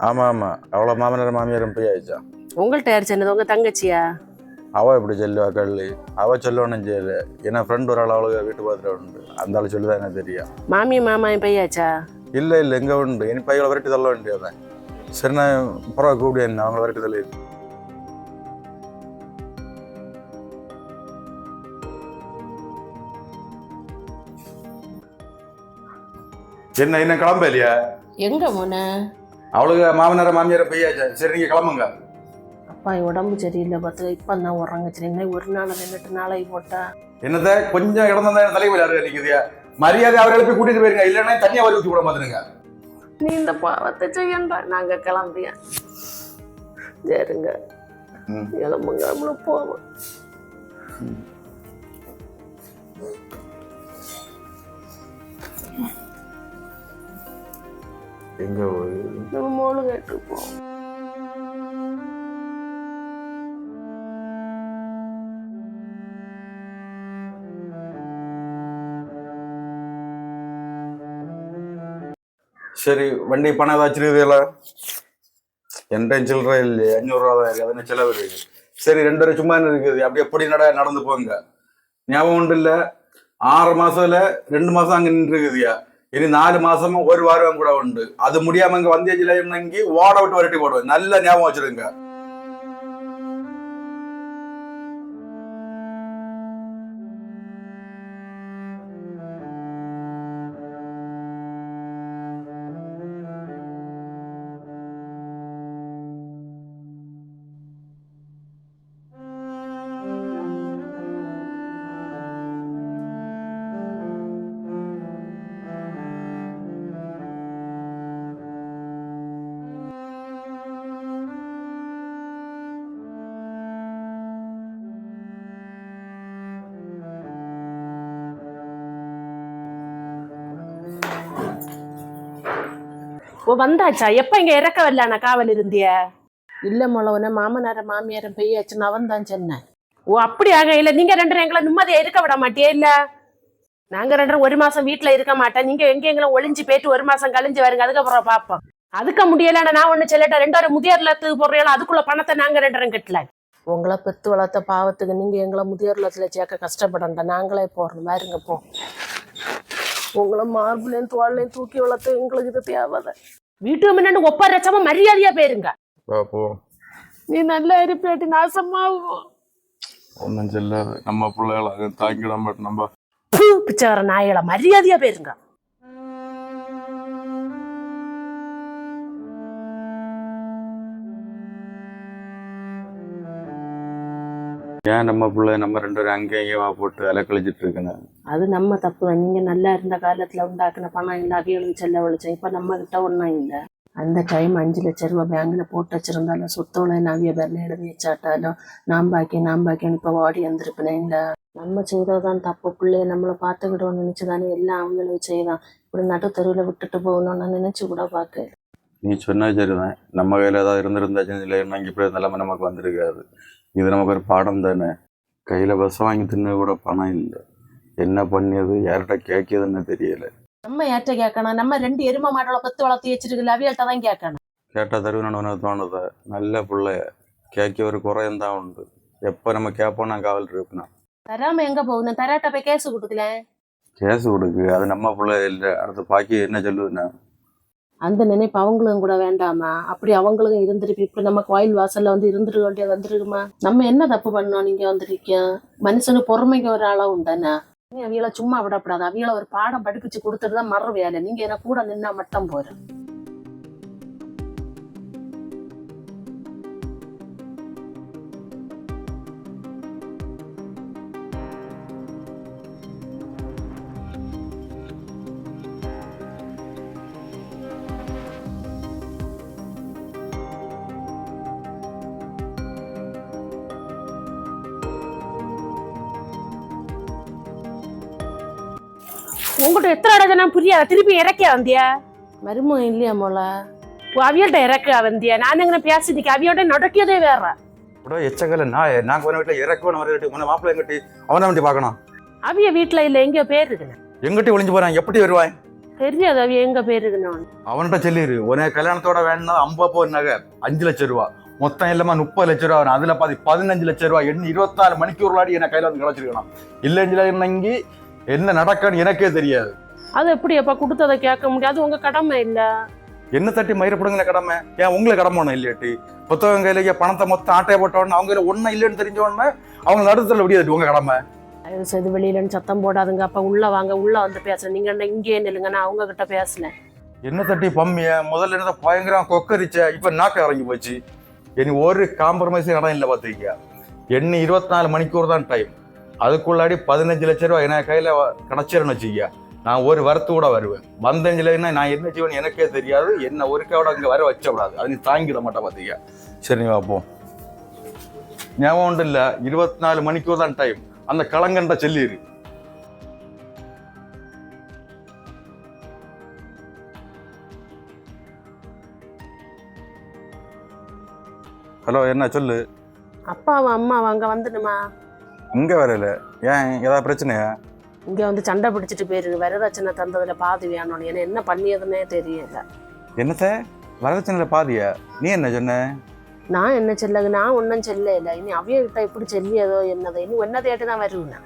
ஆமா ஆமா அவளை மாமனார் மாமியாரும் போய் ஆயிடுச்சா. உங்கள்கிட்ட யார் சொன்னது? உங்க தங்கச்சியா? அவள் எப்படி சொல்லுவா கள்ளி? அவள் சொல்லணும் செய்யல. ஏன்னா ஃப்ரெண்ட் ஒரு ஆள் அவளுக்கு வீட்டு பார்த்துட்டு உண்டு, அந்த ஆள் சொல்லிதான் எனக்கு தெரியும். மாமி மாமாயும் பையாச்சா? இல்லை இல்லை எங்கே உண்டு, இனி பையனை விரட்டி தள்ள வேண்டியதான். சரி நான் பரவா கூப்பிடு, என்ன அவங்கள விரட்டி தள்ளி என்ன என்ன கிளம்ப இல்லையா? எங்க போன? அவளுக்கு மாமனார மாமியார பையாச்சா. சரி நீங்க கிளம்புங்க. அப்பா உடம்பு சரியில்லை பார்த்து இப்போ தான் உறங்கச்சு. இன்னும் ஒரு நாள் 2 நாளைக்கு போட்டா என்னத கொஞ்சம் இடந்தா தலைமையில் யாரு நிற்குதியா? மரியாதை அவரை எழுப்பி கூட்டிட்டு போயிருங்க, இல்லைன்னா தனியா வரி ஊற்றி விட மாத்துருங்க. நீ இந்த பாவத்தை செய்யண்டா. நாங்க கிளம்பியா சரிங்க கிளம்புங்க, நம்மளும் போவோம். எங்க நம்ம மோளு கேட்டுருப்போம். சரி வண்டி பணம் ஏதாச்சும் இருக்குதுல்ல? என்கிட்ட சில்லற இல்லையே, 500 ரூபா தான் இருக்கு, அது என்ன செலவு இருக்கு. சரி 2 ரூபா சும்மா இருக்குது, அப்படி எப்படி நடந்து போங்க. ஞாபகம் உண்டு இல்ல? 6 மாசத்துல 2 மாசம் அங்க நின்று இருக்குதுயா. இனி 4 மாசமும் 1 வாரம் கூட உண்டு. அது முடியாம இங்க வந்தியச்சில இறங்கி ஓட விட்டு வரட்டி போடுவேன். நல்ல ஞாபகம் வச்சிருங்க. ஓ வந்தாச்சா? எப்ப இங்க இறக்க வரலான காவல் இருந்திய? இல்ல மொளவன மாமனார மாமியாரும் பெய்யாச்சுன்னு அவன் தான் சொன்னேன். ஓ அப்படியாக? இல்ல நீங்க 2 பேரும் எங்களை நிம்மதியா இருக்க விட மாட்டியே? இல்ல நாங்க 2 பேரும் 1 மாசம் வீட்டுல இருக்க மாட்டேன். நீங்க எங்க எங்களை ஒளிஞ்சு போயிட்டு 1 மாசம் கழிஞ்சு வருங்க, அதுக்கப்புறம் பாப்போம். அதுக்க முடியல. நான் ஒண்ணு சொல்லட்டேன், 2 பேரும் முதியோர்லத்துக்கு போடுறீங்களா, அதுக்குள்ள பணத்தை நாங்க 2 பேரும் கட்டல. உங்களை பெத்து வளர்த்த பாவத்துக்கு நீங்க எங்களை முதியோர்லத்துல சேர்க்க கஷ்டப்படണ്ട, நாங்களே போறோம். பாருங்க போ. உங்களை மார்பிளையும் தோல்லையும் தூக்கி வளர்த்து எங்களுக்கு இது தேவைதான். வீட்டு முன்னாடி ஒப்பரச்சமா மரியாதையா போயிருங்க. நீ நல்லா இருப்பேட்டி நாசமாவும் ஒன்னும் சொல்லாது. நம்ம பிள்ளைகளை தாங்கிட மாட்டோம். நம்ம பிச்சைவர நாய்களை மரியாதையா போயிருங்க. ஏன் நம்ம பிள்ளை நம்ம 2 பேரும் அங்கேயும் போட்டு அலை கழிச்சிட்டு இருக்கேன். அது நம்ம தப்பு தான். நீங்க நல்லா இருந்த காலத்துல உண்டாக்குன பணம் இல்லை, அவியலும் செல்ல வலிச்சேன். இப்ப நம்ம கிட்ட ஒன்றும் இல்லை. அந்த டைம் 5 லட்சம் ரூபாய் பேங்க்ல போட்டு வச்சிருந்தாலும் சொத்தோட நவிய பேர்ல எழுதி வச்சாட்டாலும் நான் பாக்கி இப்ப வாடி வந்திருப்பேன். இல்ல நம்ம செய்ததான் தப்பு. பிள்ளைய நம்மளை பார்த்துக்கிட்டோம்னு நினைச்சுதானே எல்லாம் அவங்களும் செய்தான். இப்படி நடு தெருவில் விட்டுட்டு போகணும்னு நினைச்சு கூட பார்க்க. நீ சொன்னா சரிதான். நம்ம கையில ஏதாவது இருந்திருந்தாச்சும் இல்லை, இப்படி நிலைமை நமக்கு வந்திருக்காது. இது நமக்கு ஒரு பாடம் தானே. கையில பஸ் வாங்கி தின்னு கூட பணம் இல்லை. என்ன பண்ணியது, யார்கிட்ட கேட்கியதுன்னு தெரியல. நம்ம யார்கிட்ட கேட்கணும்? நம்ம 2 எருமை மாடோட பத்து வளர்த்து வச்சிருக்கல, அவியல்கிட்ட தான் கேட்கணும். கேட்டா தருவனு தோணுது. நல்ல பிள்ளைய கேட்க ஒரு குறையும் தான் உண்டு. எப்ப நம்ம கேட்போம் நான் காவல் இருப்பேன். தராம எங்க போகணும்? தராட்ட போய் கேஸ் கொடுக்கல. கேஸ் கொடுக்கு, அது நம்ம பிள்ளை இல்லை. அடுத்து பாக்கி என்ன சொல்லுதுன்னா அந்த நினைப்பு அவங்களும் கூட வேண்டாமா? அப்படி அவங்களும் இருந்துருக்கு. இப்படி நம்ம கோயில் வாசல்ல வந்து இருந்துட்டு வேண்டியது வந்துருக்குமா? நம்ம என்ன தப்பு பண்ணோம்? நீங்க வந்திருக்கோம். மனுஷனு பொறுமைக்கு ஒரு அளவு உண்டானே. நீ அவியலை சும்மா விடப்படாது. அவியலை ஒரு பாடம் படிப்பிச்சு கொடுத்துட்டு தான் மறு வேலை. நீங்க என்ன கூட நின்னா மட்டும் போற. உங்கள்கிட்ட எத்தனை இடத்துல புரியாத திருப்பி இறக்கியா வந்தியா? மருமம் இல்லையா மோள? அவியல்கிட்ட இறக்க வந்தியா? நான் எங்க பேசிட்டு அவியோட நடக்கியதே வேற. எச்சக்கல நான் வீட்டுல இறக்குவேன். மாப்பிள்ளை எங்கிட்ட அவனை வண்டி பார்க்கணும். அவிய வீட்டுல இல்ல, எங்கயோ பேர் இருக்குன்னு. எங்கிட்ட ஒளிஞ்சு போறான், எப்படி வருவான்? தெரியாது அவ எங்க பேருக்குன்னு. அவன்கிட்ட சொல்லிடு, உனக்கு கல்யாணத்தோட வேணும்னா 50 நகை 5 லட்சம் ரூபா, மொத்தம் எல்லாமே 30 லட்சம் ரூபா வரும். அதுல பாதி 15 லட்சம் ரூபா என்ன 24 மணிக்கூர்லாடி என்ன கையில வந்து கிடைச்சிருக்கணும். இல்லைன்னு என்ன நடக்கன்னு எனக்கே தெரியாது. அது எப்படி அப்ப கொடுத்ததை கேட்க முடியாது, உங்க கடமை இல்ல. என்ன தட்டி மயிரப்படுங்கிற கடமை ஏன் உங்களுக்கு கடமை ஒன்றும் இல்லையாட்டி? புத்தகம் கையில பணத்தை மொத்தம் ஆட்டையை போட்டோன்னு அவங்க ஒன்றும் இல்லைன்னு தெரிஞ்ச உடனே அவங்க நடுத்தல விடியாது உங்க கடமை. தயவு செய்து வெளியிலன்னு சத்தம் போடாதுங்க. அப்ப உள்ள வாங்க, உள்ள வந்து பேசுறேன். நீங்க என்ன இங்கே நில்லுங்க, நான் அவங்க கிட்ட பேசல. என்ன தட்டி பம்மிய முதல்ல என்ன பயங்கரம் கொக்கரிச்ச, இப்ப நாக்க இறங்கி போச்சு. இனி ஒரு காம்ப்ரமைஸும் இடம் இல்லை பார்த்துக்க. என்ன 24 மணிக்கூர் தான் டைம். அதுக்குள்ளாடி 15 லட்சம் ரூபா என் கையில கிடைச்சிருன்னு வச்சுக்க, நான் ஒரு வரத்து கூட வருவேன். வந்தஞ்சிலன்னா நான் என்ன செய்வேன்னு எனக்கே தெரியாது. என்ன ஒருக்கோட அங்கே வர வச்சக்கூடாது, அது நீ தாங்கிட மாட்டேன் பார்த்துக்க. சரி பார்ப்போம். ஞாபகம் உண்டு இல்லை, 24 மணிக்கூர் தான் டைம். அந்த களங்கண்ட சொல்லிடு. ஹலோ, என்ன சொல்லு. அப்பாவும் அம்மாவும் அங்க வந்துடுமா? இங்க வரல, ஏன் ஏதாவது பிரச்சனையா? இங்க வந்து சண்டை பிடிச்சிட்டு போயிருக்கு. வரதட்சணை தந்ததுல பாதி வேணும். ஏன்னா என்ன பண்ணியதுன்னே தெரியல. என்னத்த வரதட்சணையில பாதியா? நீ என்ன சொன்ன? நான் என்ன செல்லகு, நான் ஒன்றும் செல்ல இல்லை. இனி அவைய கிட்ட இப்படி செல்லியதோ என்னதோ, இனி ஒன்ன தேட்டு தான் வருவேன்.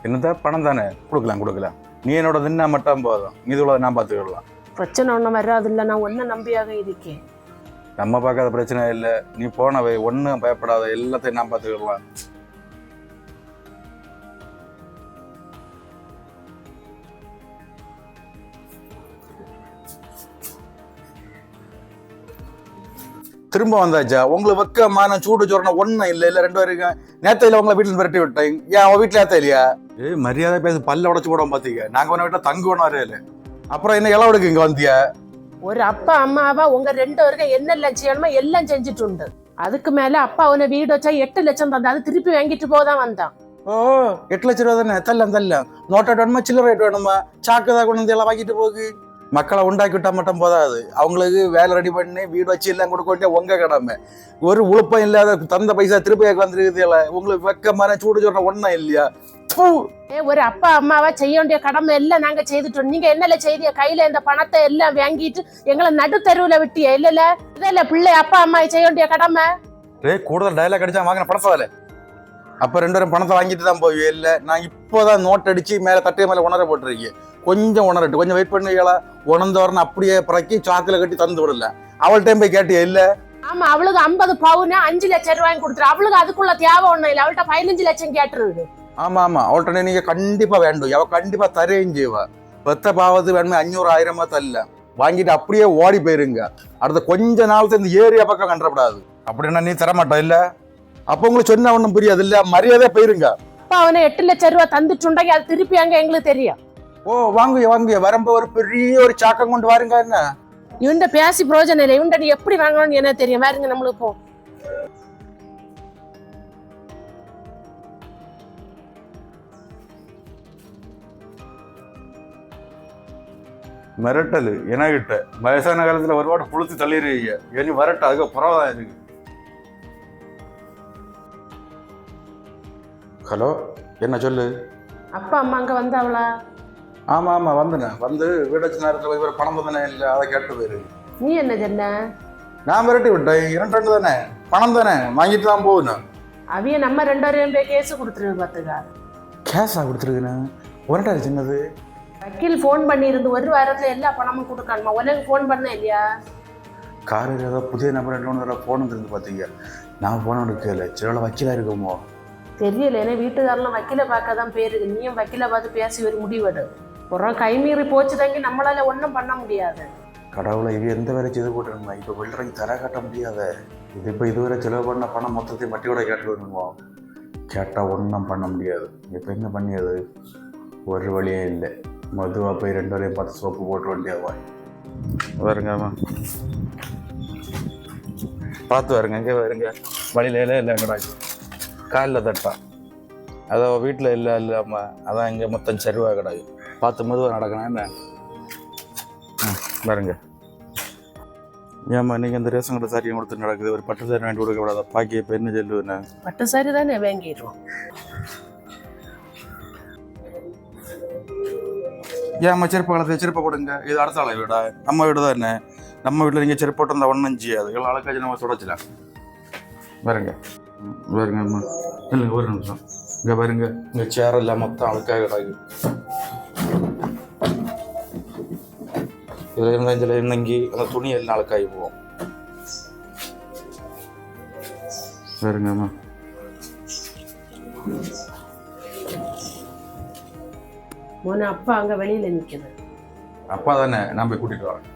என்னத்த பணம் தானே, கொடுக்கலாம். நீ என்னோட தின்னா மட்டும் போதும், மீது நான் பார்த்துக்கிடலாம். பிரச்சனை ஒன்றும் வராது இல்லை, நான் ஒன்றும் நம்பியாக இருக்கேன். நம்ம பார்க்காத பிரச்சனை இல்லை, நீ போனவை ஒன்றும் பயப்படாத, எல்லாத்தையும் நான் பார்த்துக்கிடலாம். திரும்ப வந்தாச்சா? உங்களுக்கு வெக்கமான சூடு சொரண ஒன்றும் இல்லை. 2 பேருக்கு நேத்தையில உங்களை வீட்டில் விரட்டி விட்டேன். ஏன் அவன் வீட்டில் ஏத்த இல்லையா? மரியாதை பேச பல்ல உடச்சு போட பாத்தீங்க. நாங்க உன வீட்டில் தங்குவோம் வரையில. அப்புறம் என்ன இளவடுக்கு இங்க வந்தியா? ஒரு அப்பா அம்மாவா உங்க 2 பேருக்கு என்னெல்லாம் செய்யணுமோ எல்லாம் செஞ்சுட்டு உண்டு. அதுக்கு மேல அப்பா உன வீடு வச்சா 8 லட்சம் தந்தா, அது திருப்பி வாங்கிட்டு போதான் வந்தான். ஓ 8 லட்சம் ரூபா தானே? தல்ல நோட்டை வேணுமா சில்லறை வேணுமா? சாக்குதான் கொண்டு வந்து எல்லாம் வாங்கிட்டு போகு. மக்களை உண்டாக்கி விட்டா மட்டும் போதாது, அவங்களுக்கு வேலை ரெடி பண்ணி வீடு வச்சு எல்லாம் கொடுக்க வேண்டிய உங்க கடமை. ஒரு உழுப்பம் இல்லாத தந்த பைசா திருப்பி வந்துருக்குது. உங்களுக்கு வெக்கமான சூடு சொல்ற ஒன்றும் இல்லையா? ஒரு அப்பா அம்மாவா செய்ய வேண்டிய கடமை எல்லாம் நாங்க செய்துட்டோம். நீங்க என்னல செய்திய? கையில இந்த பணத்தை எல்லாம் வாங்கிட்டு எங்களை நடுத்தருவுல விட்டிய இல்ல? இதெல்ல பிள்ளை அப்பா அம்மா செய்ய வேண்டிய கடமை. கூடுதல் டயலாக் அடிச்சா வாங்கின பணத்தால அப்ப 2 பேரும் பணத்தை வாங்கிட்டு தான் போய் இல்லை. நான் இப்போதான் நோட் அடிச்சு மேல தட்டை மேல உணர போட்டிருக்கேன். கொஞ்சம் உணரட்டு, கொஞ்சம் வெயிட் பண்ணுவீங்களா? உணர்ந்தவரன்னு அப்படியே பிறக்கி சாக்குல கட்டி தந்து விடல. அவள்கிட்ட போய் கேட்டியா? இல்ல. ஆமா, அவளுக்கு 50 பவுன் 5 லட்சம் ரூபாய் கொடுத்துரு. அவளுக்கு அதுக்குள்ள தேவை ஒண்ணும் இல்லை. அவள்கிட்ட 15 லட்சம் கேட்டுருக்கு. ஆமா அவள்கிட்ட நீங்க கண்டிப்பா வேண்டும். அவ கண்டிப்பா தரேன் செய்வா. பெத்த பாவத்து வேணுமே 500 1000 தரல. வாங்கிட்டு அப்படியே ஓடி போயிருங்க. அடுத்த கொஞ்ச நாள் இந்த ஏரியா பக்கம் கண்டப்படாது. அப்படின்னா நீ தரமாட்டோம் இல்ல? அப்ப உங்களுக்கு சொன்ன ஒண்ணும் புரியாது இல்ல? மரியாதையா போயிருங்க. அப்பா அவனை 8 லட்சம் ரூபாய் தந்துட்டுண்டாங்க, அது திருப்பி அங்க எங்களுக்கு தெரியும். ஓ வாங்குய வரம்ப ஒரு பெரிய ஒரு சாக்கம் கொண்டு வாருங்க. என்ன இவன்ட பேசி பிரோஜனம் இல்லை. இவன்ட நீ எப்படி வாங்கணும்னு என்ன தெரியும்? பாருங்க நம்மளுக்கு போ. மிரட்டல் என்கிட்ட வயசான காலத்துல ஒருபாடு புளுத்து தள்ளிடுவீங்க. இனி வரட்ட அதுக்கு புறவாதான் இருக்கு. ஹலோ, என்ன சொல்லு. அப்பா அம்மா அங்க வந்தாவளா? ஆமா வந்தேன். வந்து வீடு வச்ச நேரத்துல போய் பணம் தானே இல்லை, அதை கேட்டு போயிரு. நீ என்ன சொன்ன? நான் மிரட்டி விட்டேன். 2 தானே, பணம் தானே, வாங்கிட்டு தான் போகணும். அவைய நம்ம 2 பேரும் போய் கேஸ் கொடுத்துருக்கு பாத்துக்கா. கேஸா கொடுத்துருக்குண்ணா? ஒரட்டாரு சின்னது. வக்கீல் போன் பண்ணி இருந்து 1 வாரத்துல எல்லா பணமும் கொடுக்கணுமா? உனக்கு போன் பண்ண இல்லையா? காரில் ஏதோ புதிய நம்பர் 2 போன் இருந்து பாத்தீங்க. நான் போன எடுக்கல. சில வக்கீலா இருக்குமோ தெரியல. ஏன்னா வீட்டுக்காரெல்லாம் வக்கீல பார்க்க தான் பேருக்கு. நீயும் வக்கீல பார்த்து பேசி ஒரு முடிவெடு. அப்புறம் கைமீறி போச்சு தங்கி நம்மளால ஒன்றும் பண்ண முடியாது. கடவுளை இது எந்த வேலை செய்து போட்டுருந்தா இப்போ வெள்ளரைக்கு தர காட்ட முடியாத. இது இப்போ இதுவரை செலவு பண்ண பணம் மொத்தத்தையும் வட்டியோட கேட்டு வருவோம். கேட்டால் ஒன்றும் பண்ண முடியாது. இப்போ என்ன பண்ணியது? ஒரு வழியே இல்லை. மதுவாக போய் 2 பேரையும் பார்த்து சோப்பு போட்டு வேண்டியவா வருங்கம்மா. பார்த்து வருங்க. இங்கே வருங்க. வழியில இல்லை எங்கடாச்சு காலில் தட்டா. அதான் வீட்டில் இல்லாம அதான் இங்கே மொத்தம் சரிவாக கிடாது. பார்த்து மெதுவாக நடக்கணும். என்ன பாருங்க. ஏம்மா நீங்கள் இந்த ரேஷன் கடை சாரியை கொடுத்து நடக்குது. ஒரு பட்டு சாரி வாங்கி கொடுக்க கூடாது. பாக்கி இப்போ என்ன சொல்லுவேண்ணா? பட்டு சாரி தானே வாங்கிடுவோம். ஏன் செருப்பு காலத்தை செருப்பை கொடுங்க, இது அடுத்த ஆளை வீடா? நம்ம வீடு தானே. நம்ம வீட்டில் நீங்கள் செருப்பு போட்டு இருந்தால் ஒன்றும் செய்யாது, எல்லாம் அழகாச்சு நம்ம தொடச்சலாம். பாருங்க பாருங்க அம்மா, இல்லைங்க ஒரு நிமிஷம், இங்கே பாருங்க, இங்கே சேர் எல்லாம் மொத்தம் அழுக்காக கிடாது. இதில் இருந்தால் இன்னங்கி அந்த துணி எல்லாம் அழுக்காகி போவோம். பாருங்க அம்மா, மோன அப்பா அங்க வெளியில நிக்குது. அப்பா தானே, நான் போய் கூட்டிட்டு வரேன்.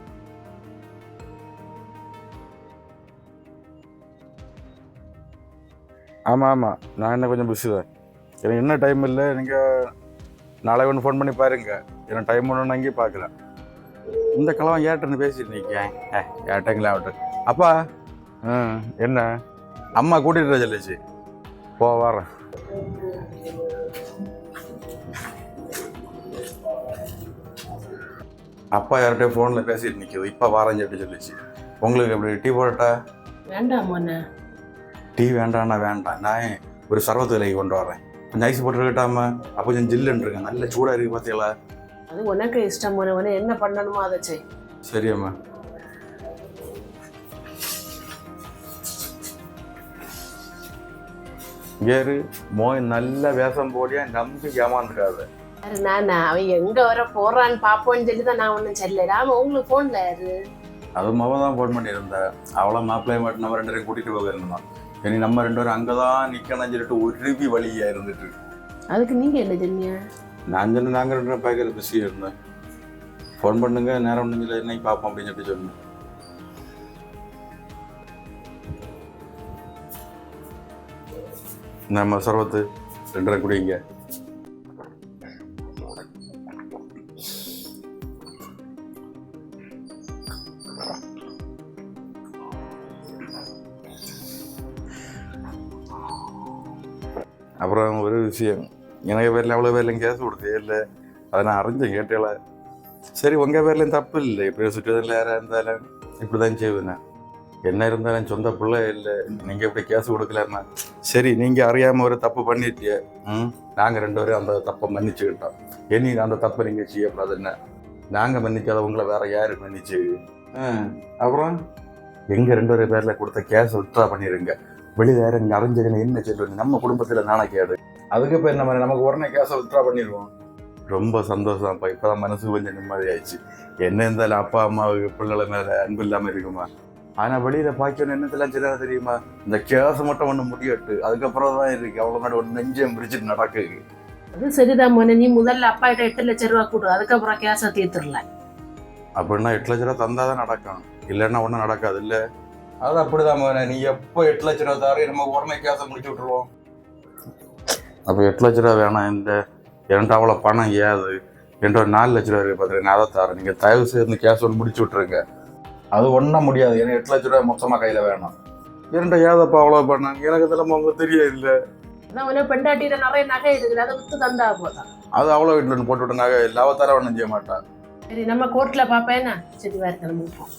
ஆமாம் ஆமாம், நான் என்ன கொஞ்சம் பிஸி தான், எனக்கு என்ன டைம் இல்லை. நீங்கள் நாளை ஒன்று ஃபோன் பண்ணி பாருங்க, எனக்கு டைம் ஒன்று அங்கேயே பார்க்கலாம். இந்த கிழவன் ஏட்டன்னு பேசிட்டு நிற்கேன். ஏட்டங்களா ஆகட்டும். அப்பா என்ன அம்மா கூட்டிகிட்டு சொல்லிச்சு, போ வரேன். அப்பா யார்கிட்டயும் ஃபோனில் பேசிட்டு நிற்கிது, இப்போ வாரம் சொல்லிச்சு. உங்களுக்கு எப்படி டீ போடட்டா? வேண்டாம் மோன. டீ வேண்டாம்னா வேண்டாம், நான் ஒரு சர்வத்து விலைக்கு கொண்டு வரேன். கொஞ்சம் ஐஸ் போட்டுக்கிட்டாம, அப்போ கொஞ்சம் ஜில்லுன்னு இருக்கேன், நல்ல சூடாக இருக்குது பார்த்தீங்களா? அது உனக்கு இஷ்டம் மோன, உன என்ன பண்ணணுமோ அதை செய். சரி அம்மா. கேரு மோய் நல்ல வேஷம் போடியா, நம்பி ஏமாந்துக்காது. நானா அவன் எங்க வர போறான்னு பாப்போன்னு சொல்லிதான் நான் ஒன்னும் சொல்லல. ஆமா, உங்களுக்கு போன்ல யாரு? அது மவ தான் ஃபோன் பண்ணியிருந்தேன். அவளை மாப்பிள்ளைய மட்டும் நம்ம 2 பேரும் கூட்டிட்டு போக இருந்தான். இனி நம்ம 2 பேரும் அங்கதான் நிக்கணும்னு சொல்லிட்டு உருவி வழியா இருந்துட்டு. அதுக்கு நீங்க என்ன சொன்னீங்க? நான் சொன்ன நாங்கள் 2 பேரும் பார்க்கறது பிஸியாக இருந்தேன். ஃபோன் பண்ணுங்க, நேரம் முடிஞ்சல என்னைக்கு பார்ப்போம் அப்படின்னு சொல்லிட்டு சொன்னேன். நம்ம சர்வத்து 2 பேரும் குடிங்க. அப்புறம் ஒரு விஷயம், எனக்கு பேரில் அவ்வளோ பேர்லையும் கேஸ் கொடுத்தே இல்லை, அதை நான் அறிஞ்சேன் கேட்டேல. சரி, உங்கள் பேர்லையும் தப்பு இல்லை, இப்படி சுற்றுவதில் யாராக இருந்தாலும் இப்படி தான் செய்வேண்ணே. என்ன இருந்தாலும் சொந்த பிள்ளை இல்லை, நீங்கள் எப்படி கேஸ் கொடுக்கலன்னா சரி, நீங்கள் அறியாமல் ஒரு தப்பு பண்ணிட்டிய. நாங்கள் 2 பேரும் அந்த தப்பை மன்னிச்சுக்கிட்டோம். இனி அந்த தப்பை நீங்கள் செய்யக்கூடாதுன்னு நாங்கள் மன்னிக்காத உங்களை வேற யாரு மன்னிச்சு. அப்புறம் எங்கள் 2 பேர் பேரில் கொடுத்த கேஸ் வித்ட்ரா பண்ணிடுங்க. வெளியில் யாரும் இங்கே அறிஞ்சதுன்னு என்ன சொல்லுங்க, நம்ம குடும்பத்தில் நாளைக்காது. அதுக்கு பேர் நம்ம நமக்கு உடனே கேஸை வித்ட்ரா பண்ணிடுவோம். ரொம்ப சந்தோஷம். இப்போ தான் மனசு கொஞ்சம் நிம்மதி ஆயிடுச்சு. என்ன இருந்தாலும் அப்பா அம்மாவுக்கு பிள்ளைகளை மேலே அன்பு இல்லாமல் இருக்குமா? ஆனால் வெளியில் பார்க்கணும் என்னத்தெல்லாம் செய்ய தெரியுமா, இந்த கேஸை மட்டும் ஒன்று முடியட்டு, அதுக்கப்புறம் தான் இருக்கு அவ்வளோ நாடு ஒன்று நெஞ்சம் பிரிச்சுட்டு நடக்குது. அது சரிதான் மோன, நீ முதல்ல அப்பா கிட்ட 8 லட்சம் ரூபா கொடு, அதுக்கப்புறம் கேஸை தீர்த்துடல. அப்படின்னா 8 லட்ச ரூபா தந்தால் தான் நடக்கும், இல்லைன்னா ஒன்றும் நடக்காது. இல்லை அது அப்படிதான் மோனே, நீ எப்போ 8 லட்ச ரூபா தாரு நம்ம உடனே கேஸை முடிச்சு விட்டுருவோம். அப்போ 8 லட்ச ரூபா வேணாம், இந்த என்கிட்ட அவ்வளோ பணம் ஏது, என்கிட்ட ஒரு 4 லட்ச ரூபா இருக்குது பார்த்துருங்க, அதை தரேன். நீங்கள் தயவு செய்து கேஸ் ஒன்று முடிச்சு விட்ருங்க. அது ஒன்றும் முடியாது, ஏன்னா 8 லட்ச ரூபா மொத்தமாக கையில் வேணும். என்கிட்ட ஏதப்பா அவ்வளோ பண்ணாங்க, எனக்கு இதெல்லாம் உங்களுக்கு தெரிய இல்லை. அதான் உன பெண்டாட்டியில நிறைய நகை இருக்குது, அதை விற்று தந்தா போதான். அது அவ்வளோ வீட்டில் ஒன்று போட்டு விட்டு நகை இல்லாவ தர ஒன்றும் செய்ய மாட்டான். சரி, நம்ம கோர்ட்டில் பார்ப்பேன்னா சரி வேறு கிளம்பிப்போம்.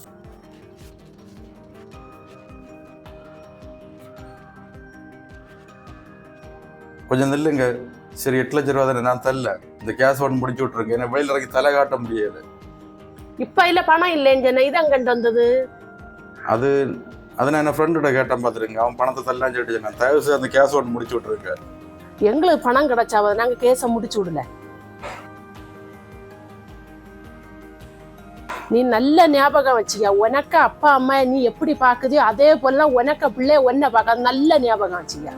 கொஞ்சம் நில்லுங்க. சரி, 8 லட்ச ரூபா தானே, நான் தரல, இந்த கேஸ் ஒன்று முடிச்சு விட்ருக்கேன். ஏன்னா வெளியில் இறக்கி தலை காட்ட முடியாது. இப்ப இல்ல பணம் இல்லைன்னு சொன்ன, இதான் கண்டு வந்தது. அது நான் என் ஃப்ரெண்டோட கேட்டேன் பார்த்துருங்க, அவன் பணத்தை தரலான்னு சொல்லிட்டு சொன்னேன். தயவு செய்து அந்த கேஸ் ஒன்று முடிச்சு விட்ருக்கேன். எங்களுக்கு பணம் கிடைச்சாவது நாங்க கேஸை முடிச்சு விடல. நீ நல்ல ஞாபகம் வச்சுக்க, உனக்கு அப்பா அம்மா நீ எப்படி பாக்குதியோ அதே போல உனக்கு பிள்ளை ஒன்ன பார்க்க நல்ல ஞாபகம் வச்சுக்க.